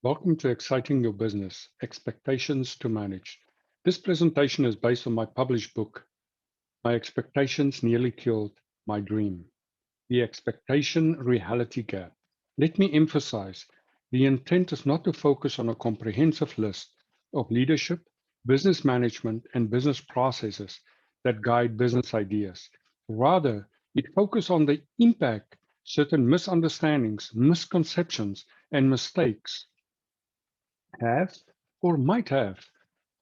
Welcome to Exciting Your Business, Expectations to Manage. This presentation is based on my published book, My Expectations Nearly Killed My Dream, The Expectation Reality Gap. Let me emphasize, the intent is not to focus on a comprehensive list of leadership, business management, and business processes that guide business ideas. Rather, it focuses on the impact certain misunderstandings, misconceptions, and mistakes have or might have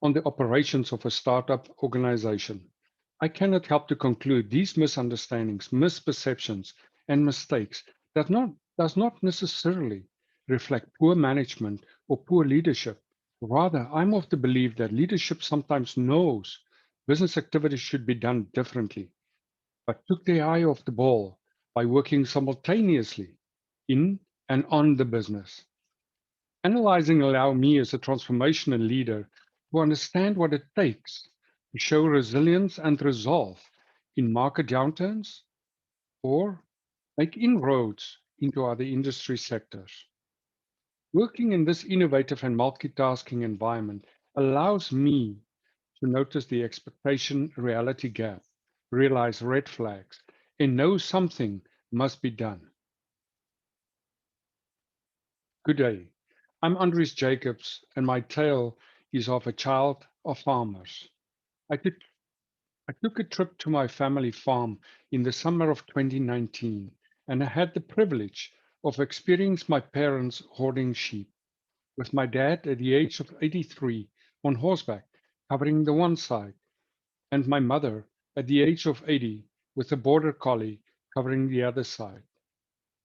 on the operations of a startup organization. I cannot help to conclude these misunderstandings, misperceptions, and mistakes does not necessarily reflect poor management or poor leadership. Rather, I'm of the belief that leadership sometimes knows business activities should be done differently, but took their eye off the ball by working simultaneously in and on the business. Analyzing allow me as a transformational leader to understand what it takes to show resilience and resolve in market downturns or make inroads into other industry sectors. Working in this innovative and multitasking environment allows me to notice the expectation reality gap, realize red flags, and know something must be done. Good day. I'm Andries Jacobs, and my tale is of a child of farmers. I took, I took a trip to my family farm in the summer of 2019, and I had the privilege of experiencing my parents hoarding sheep, with my dad at the age of 83 on horseback, covering the one side, and my mother at the age of 80 with a border collie covering the other side.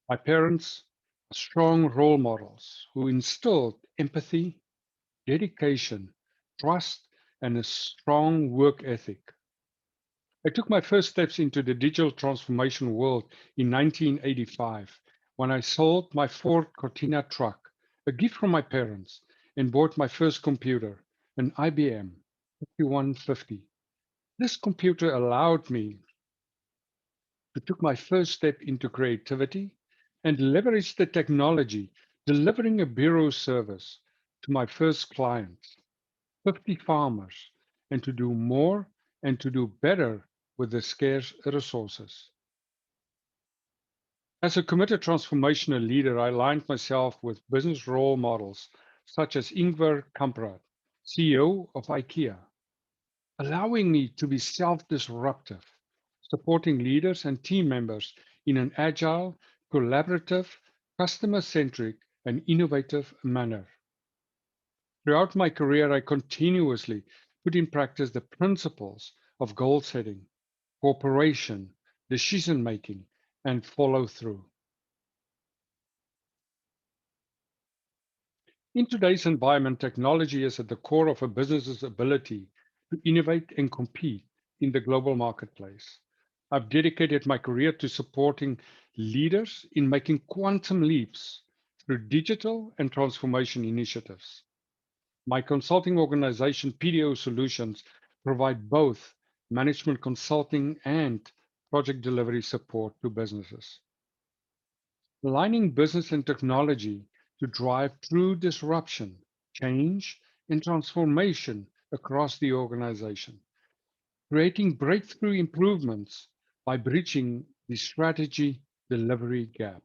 My parents are strong role models who instilled empathy, dedication, trust, and a strong work ethic. I took my first steps into the digital transformation world in 1985 when I sold my Ford Cortina truck, a gift from my parents, and bought my first computer, an IBM 5150. This computer allowed me to take my first step into creativity and leverage the technology, delivering a bureau service to my first clients, 50 farmers, and to do more and to do better with the scarce resources. As a committed transformational leader, I aligned myself with business role models such as Ingvar Kamprad, CEO of IKEA, allowing me to be self-disruptive, supporting leaders and team members in an agile, collaborative, customer-centric, and innovative manner. Throughout my career, I continuously put in practice the principles of goal setting, cooperation, decision-making, and follow-through. In today's environment, technology is at the core of a business's ability to innovate and compete in the global marketplace. I've dedicated my career to supporting leaders in making quantum leaps through digital and transformation initiatives. My consulting organization, PDO Solutions, provide both management consulting and project delivery support to businesses. Aligning business and technology to drive true disruption, change, and transformation across the organization, creating breakthrough improvements by bridging the strategy delivery gap,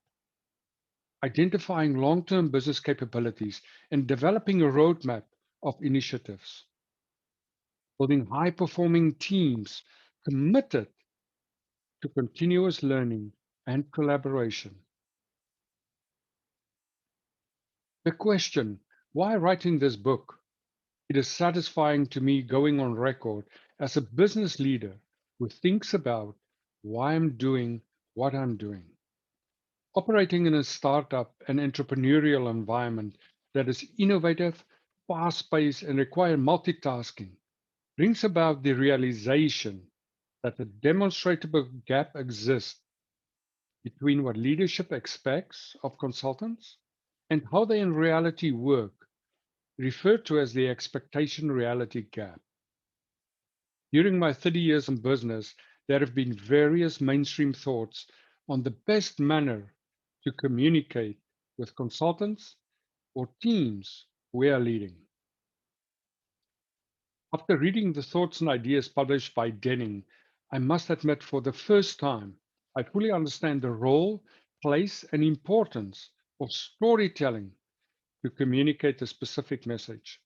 identifying long-term business capabilities, and developing a roadmap of initiatives, building high-performing teams committed to continuous learning and collaboration. The question, why writing this book? It is satisfying to me going on record as a business leader who thinks about why I'm doing what I'm doing. Operating in a startup and entrepreneurial environment that is innovative, fast-paced, and require multitasking brings about the realization that a demonstrable gap exists between what leadership expects of consultants and how they in reality work, referred to as the expectation reality gap. During my 30 years in business, there have been various mainstream thoughts on the best manner to communicate with consultants or teams we are leading. After reading the thoughts and ideas published by Denning, I must admit for the first time, I fully understand the role, place, and importance of storytelling to communicate a specific message.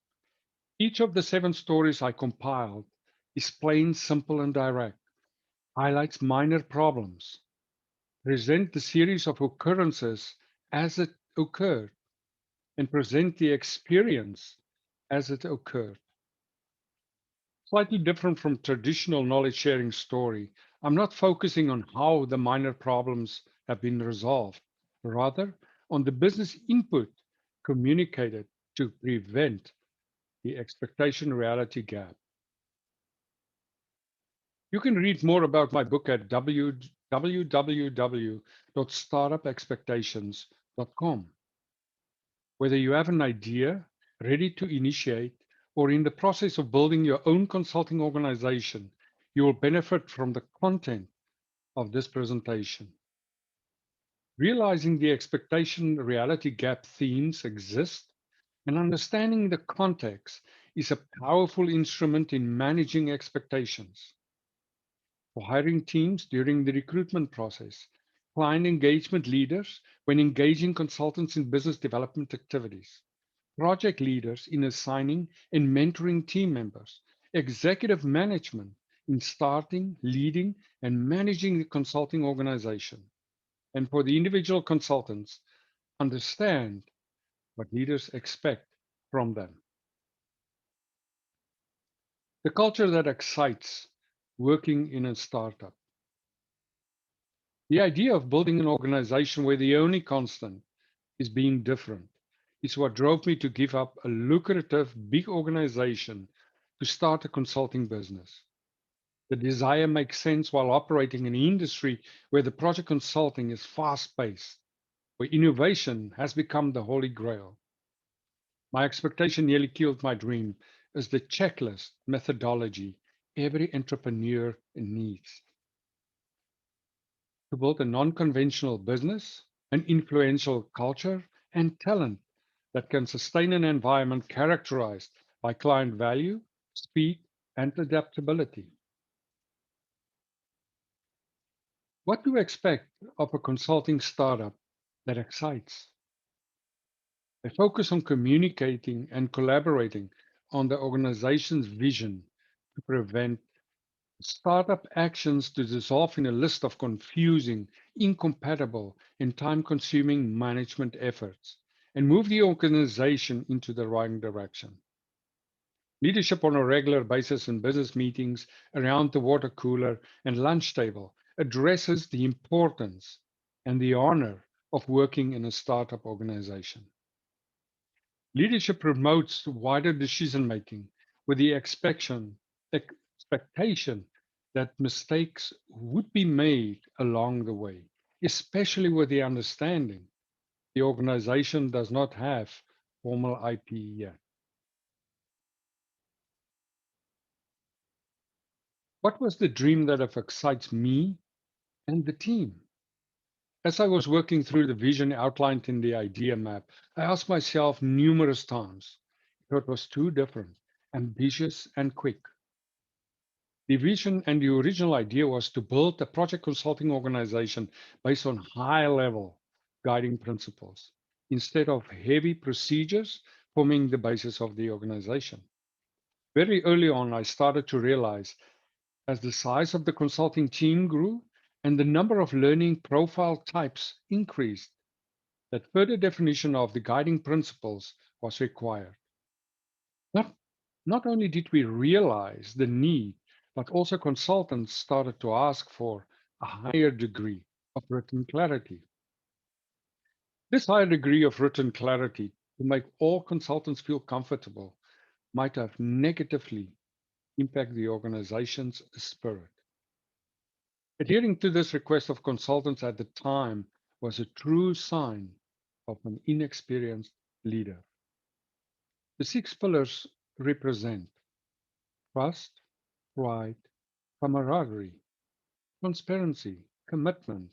Each of the 7 stories I compiled is plain, simple, and direct, highlights minor problems, present the series of occurrences as it occurred, and present the experience as it occurred. Slightly different from traditional knowledge sharing story, I'm not focusing on how the minor problems have been resolved, rather on the business input communicated to prevent the expectation reality gap. You can read more about my book at www.startupexpectations.com. Whether you have an idea, ready to initiate, or in the process of building your own consulting organization, you will benefit from the content of this presentation. Realizing the expectation reality gap themes exist and understanding the context is a powerful instrument in managing expectations. For hiring teams during the recruitment process, client engagement leaders when engaging consultants in business development activities, project leaders in assigning and mentoring team members, executive management in starting, leading, and managing the consulting organization, and for the individual consultants, understand what leaders expect from them. The culture that excites working in a startup. The idea of building an organization where the only constant is being different is what drove me to give up a lucrative big organization to start a consulting business. The desire makes sense while operating in an industry where the project consulting is fast paced, where innovation has become the holy grail. My expectation nearly killed my dream is the checklist methodology every entrepreneur needs to build a non-conventional business, an influential culture, and talent that can sustain an environment characterized by client value, speed, and adaptability. What to expect of a consulting startup that excites? They focus on communicating and collaborating on the organization's vision to prevent startup actions to dissolve in a list of confusing, incompatible, and time-consuming management efforts and move the organization into the right direction. Leadership on a regular basis in business meetings, around the water cooler, and lunch table addresses the importance and the honor of working in a startup organization. Leadership promotes wider decision making with the expectation that mistakes would be made along the way, especially with the understanding the organization does not have formal IP yet. What was the dream that excites me and the team? As I was working through the vision outlined in the idea map, I asked myself numerous times if it was too different, ambitious, and quick. The vision and the original idea was to build a project consulting organization based on high level guiding principles instead of heavy procedures forming the basis of the organization. Very early on, I started to realize as the size of the consulting team grew and the number of learning profile types increased, that further definition of the guiding principles was required. Not, not only did we realize the need, but also consultants started to ask for a higher degree of written clarity. This higher degree of written clarity to make all consultants feel comfortable might have negatively impacted the organization's spirit. Adhering to this request of consultants at the time was a true sign of an inexperienced leader. The 6 pillars represent trust, pride, camaraderie, transparency, commitment,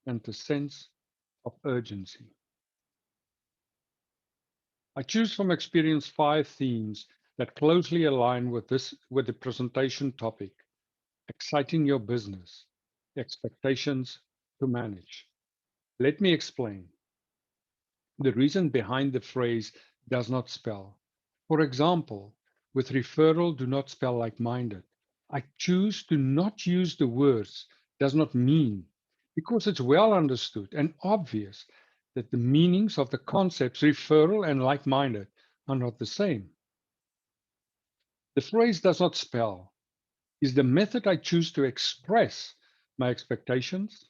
and a sense of urgency. I choose from experience 5 themes that closely align with the presentation topic, exciting your business, expectations to manage. Let me explain. The reason behind the phrase does not spell. For example, with referral, do not spell like minded. I choose to not use the words does not mean because it's well understood and obvious that the meanings of the concepts referral and like minded are not the same. The phrase does not spell is the method I choose to express my expectations,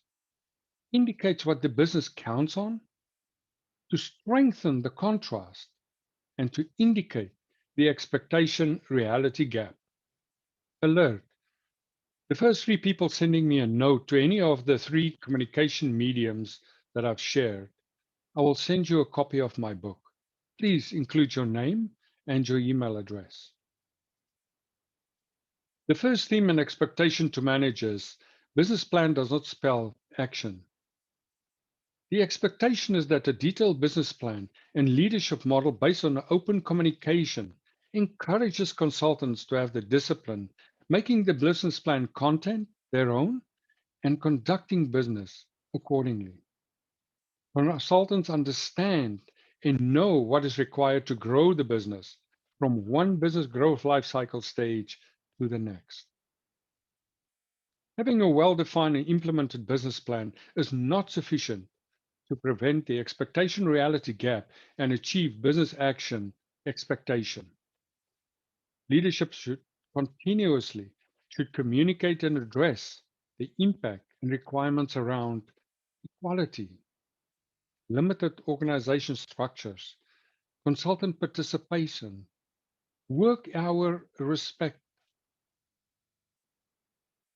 indicates what the business counts on, to strengthen the contrast and to indicate the expectation reality gap. Alert. The first 3 people sending me a note to any of the 3 communication mediums that I've shared, I will send you a copy of my book. Please include your name and your email address. The first theme and expectation to managers, business plan does not spell action. The expectation is that a detailed business plan and leadership model based on open communication encourages consultants to have the discipline, making the business plan content their own and conducting business accordingly. Consultants understand and know what is required to grow the business from one business growth lifecycle stage to the next. Having a well-defined and implemented business plan is not sufficient to prevent the expectation reality gap and achieve business action expectation. Leadership continuously should communicate and address the impact and requirements around equality, limited organization structures, consultant participation, work hour respect,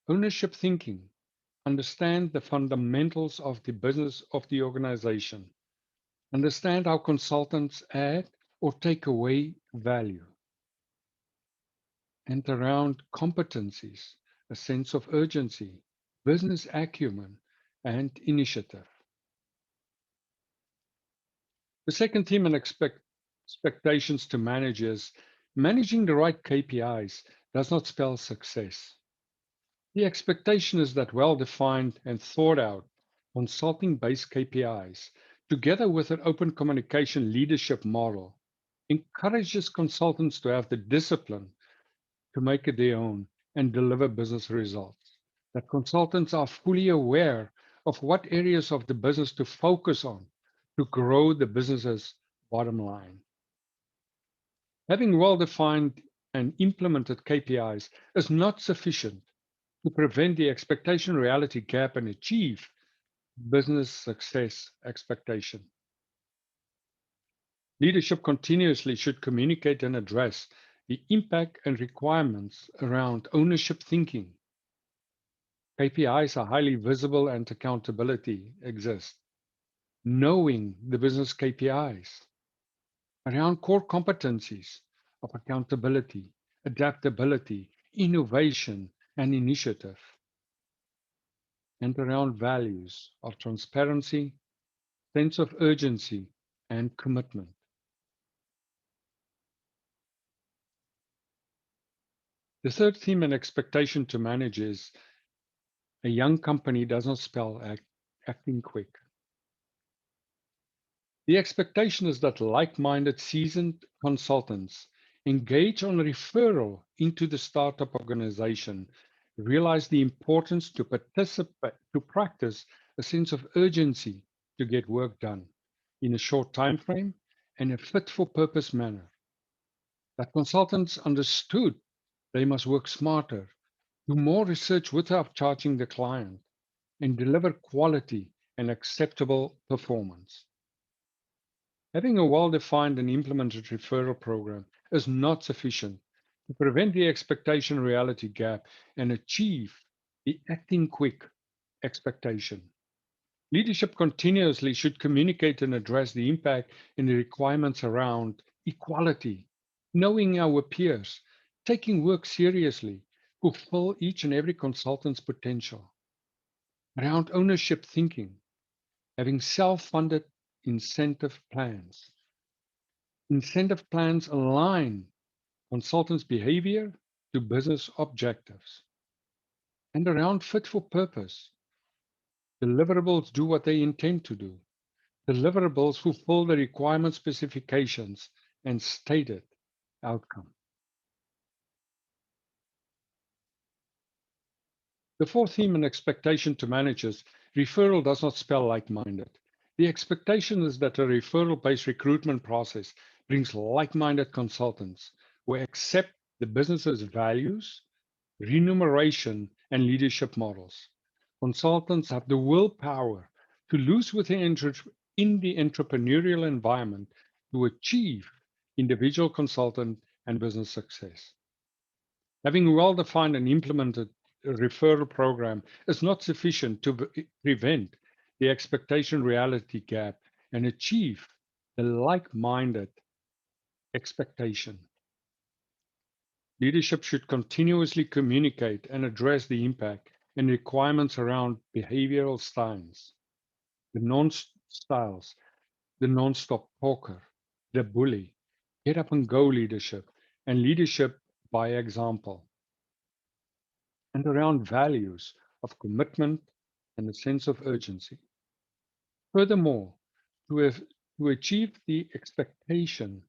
ownership thinking, understand the fundamentals of the business of the organization, understand how consultants add or take away value, and around competencies, a sense of urgency, business acumen, and initiative. The second theme and expectations to managers, managing the right KPIs does not spell success. The expectation is that well-defined and thought out consulting-based KPIs, together with an open communication leadership model, encourages consultants to have the discipline to make it their own and deliver business results. That consultants are fully aware of what areas of the business to focus on to grow the business's bottom line. Having well-defined and implemented KPIs is not sufficient to prevent the expectation reality gap and achieve business success expectation. Leadership continuously should communicate and address the impact and requirements around ownership thinking. KPIs are highly visible and accountability exists. Knowing the business KPIs around core competencies of accountability, adaptability, innovation, and initiative, and around values of transparency, sense of urgency, and commitment. The third theme and expectation to manage is a young company does not spell acting quick. The expectation is that like-minded seasoned consultants engage on referral into the startup organization, realize the importance to participate, to practice a sense of urgency to get work done in a short time frame and a fit for purpose manner. That consultants understood they must work smarter, do more research without charging the client, and deliver quality and acceptable performance. Having a well-defined and implemented referral program is not sufficient to prevent the expectation reality gap and achieve the acting quick expectation. Leadership continuously should communicate and address the impact and the requirements around equality, knowing our peers, taking work seriously, fulfill each and every consultant's potential, around ownership thinking, having self-funded incentive plans, Incentive plans align consultants' behavior to business objectives. And around fit for purpose, deliverables do what they intend to do. Deliverables fulfill the requirement specifications and stated outcome. The fourth theme and expectation to managers, referral does not spell like-minded. The expectation is that a referral-based recruitment process brings like-minded consultants who accept the business's values, remuneration, and leadership models. Consultants have the willpower to lose within in the entrepreneurial environment to achieve individual consultant and business success. Having well-defined and implemented a referral program is not sufficient to prevent the expectation reality gap and achieve the like-minded expectation. Leadership should continuously communicate and address the impact and requirements around behavioral styles, the non-styles, the non-stop talker, the bully, get up and go leadership, and leadership by example, and around values of commitment and a sense of urgency. Furthermore, to, have, to achieve the expectation,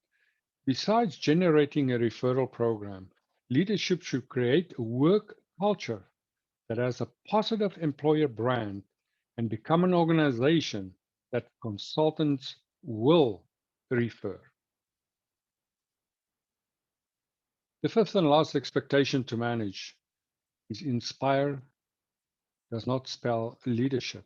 besides generating a referral program, leadership should create a work culture that has a positive employer brand and become an organization that consultants will refer. The fifth and last expectation to manage is inspire does not spell leadership.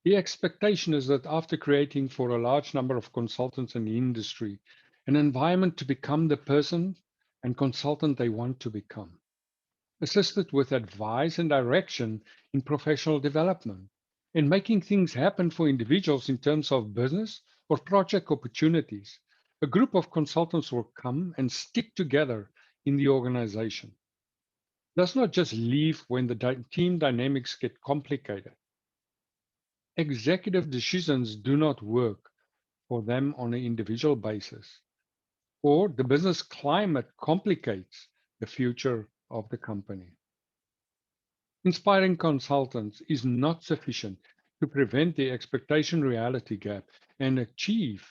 The expectation is that after creating for a large number of consultants in the industry, an environment to become the person and consultant they want to become, assisted with advice and direction in professional development, in making things happen for individuals in terms of business or project opportunities. A group of consultants will come and stick together in the organization. Does not just leave when the team dynamics get complicated. Executive decisions do not work for them on an individual basis, or the business climate complicates the future of the company. Inspiring consultants is not sufficient to prevent the expectation reality gap and achieve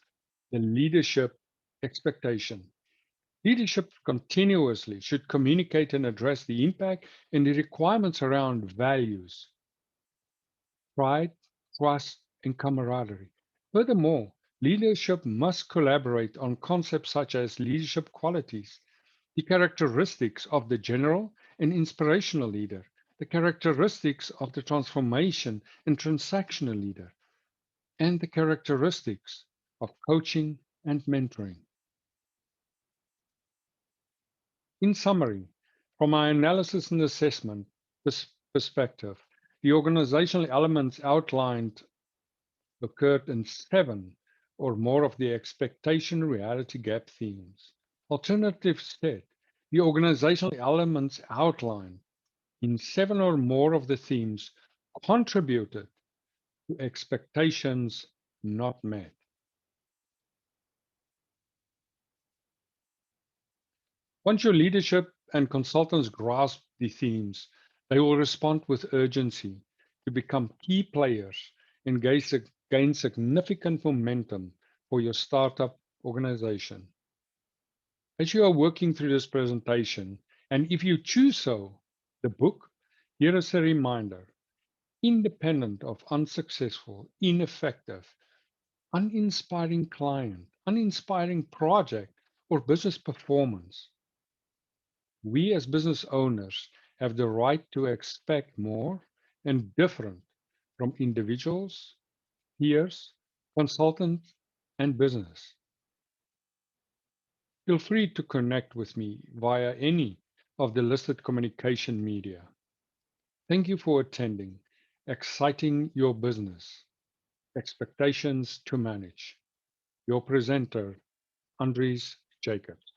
the leadership expectation. Leadership continuously should communicate and address the impact and the requirements around values, pride, trust, and camaraderie. Furthermore, leadership must collaborate on concepts such as leadership qualities, the characteristics of the general and inspirational leader, the characteristics of the transformation and transactional leader, and the characteristics of coaching and mentoring. In summary, from my analysis and assessment perspective, the organizational elements outlined occurred in 7 or more of the expectation reality gap themes. Alternative said, the organizational elements outlined in 7 or more of the themes contributed to expectations not met. Once your leadership and consultants grasp the themes, they will respond with urgency to become key players and gain significant momentum for your startup organization. As you are working through this presentation, and if you choose so, the book, here is a reminder, independent of unsuccessful, ineffective, uninspiring client, uninspiring project, or business performance, we as business owners have the right to expect more and different from individuals, peers, consultants, and business. Feel free to connect with me via any of the listed communication media. Thank you for attending Exciting Your Business, Expectations to Manage. Your presenter, Andries Jacobs.